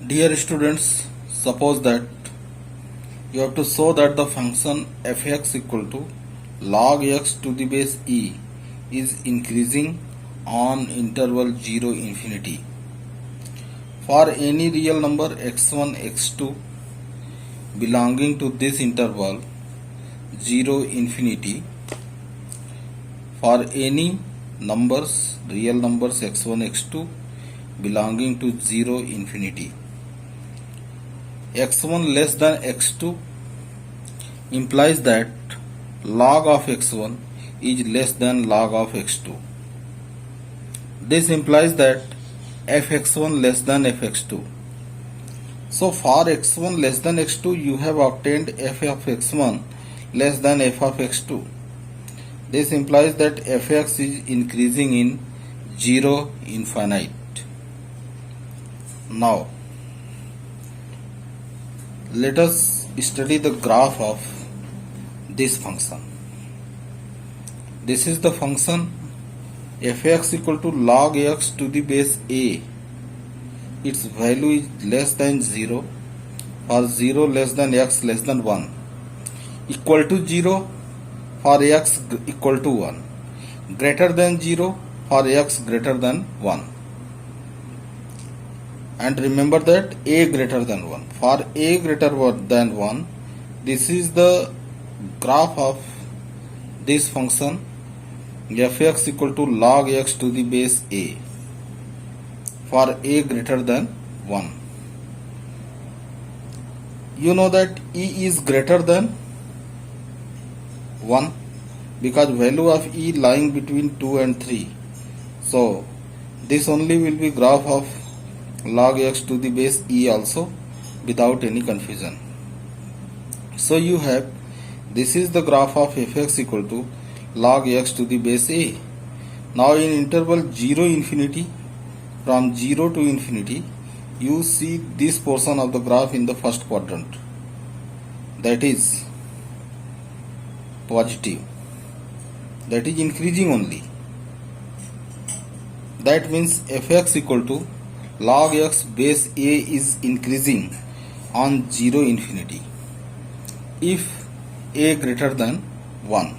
Dear students, suppose that you have to show that the function f(x) equal to log x to the base e is increasing on interval 0 infinity. For any real number x1, x2 belonging to this interval 0 infinity, for any numbers, real numbers x1, x2 belonging to 0 infinity, x1 less than x2 implies that log of x1 is less than log of x2. This implies that fx1 less than fx2. So for x1 less than x2 you have obtained f of x1 less than f of x2. This implies that fx is increasing in 0 infinite. Now let us study the graph of this function. This is the function fx equal to log x to the base a. Its value is less than 0 for 0 less than x less than 1, equal to 0 for x equal to 1, greater than 0 for x greater than 1. And remember that a greater than 1. For a greater than 1, this is the graph of this function fx equal to log x to the base a for a greater than 1. You know that e is greater than 1 because value of e lying between 2 and 3. So this only will be graph of log x to the base e also without any confusion. So you have, this is the graph of fx equal to log x to the base a. Now in interval 0 infinity, from 0 to infinity, you see this portion of the graph in the first quadrant, that is positive, that is increasing only. That means fx equal to log x base a is increasing on 0 infinity if a greater than 1.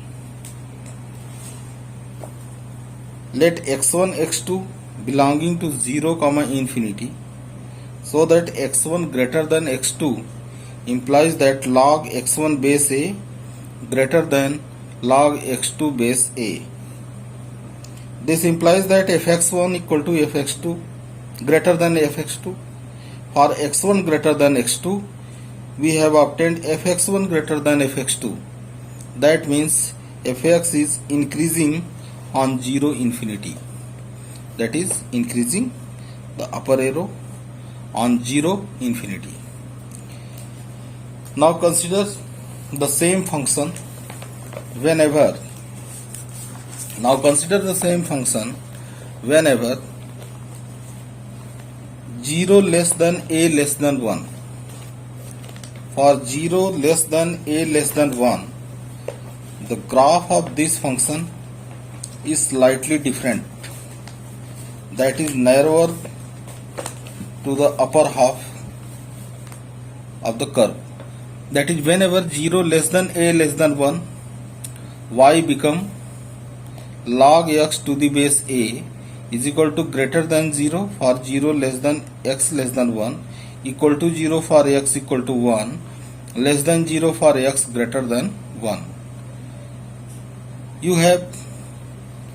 Let x1 x2 belonging to 0 comma infinity, so that x1 greater than x2 implies that log x1 base a greater than log x2 base a. This implies that fx1 equal to fx2 greater than fx2. For x1 greater than x2, we have obtained fx1 greater than fx2. That means fx is increasing on 0 infinity. That is increasing the upper arrow on 0 infinity. Now consider the same function whenever, whenever 0 less than a less than 1. For 0 less than a less than 1, the graph of this function is slightly different. That is narrower to the upper half of the curve. That is whenever 0 less than a less than 1, y become log x to the base a is equal to greater than 0 for 0 less than x less than 1, equal to 0 for x equal to 1, less than 0 for x greater than 1. You have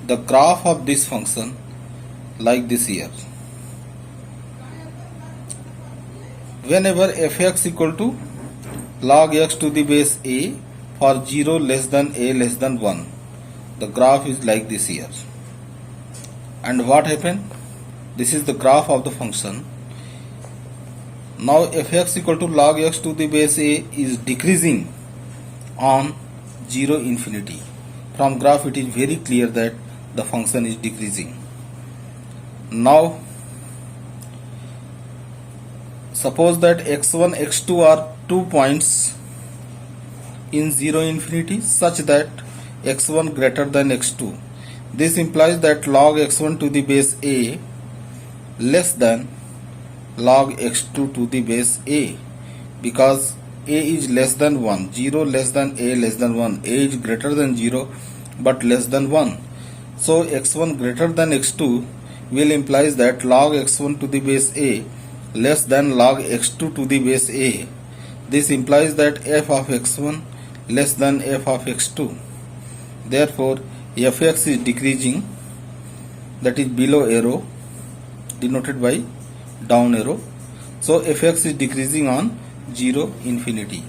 the graph of this function like this here. Whenever fx equal to log x to the base a for 0 less than a less than 1, the graph is like this here. And what happened? This is the graph of the function. Now fx equal to log x to the base a is decreasing on 0 infinity. From graph it is very clear that the function is decreasing. Now suppose that x1 x2 are 2 points in 0 infinity such that x1 greater than x2. This implies that log x1 to the base a less than log x2 to the base a, because a is less than 1, 0 less than a less than 1, a is greater than 0 but less than 1. So x1 greater than x2 will implies that log x1 to the base a less than log x2 to the base a. This implies that f of x1 less than f of x2. Therefore fx is decreasing, that is below arrow denoted by down arrow. So fx is decreasing on 0 infinity.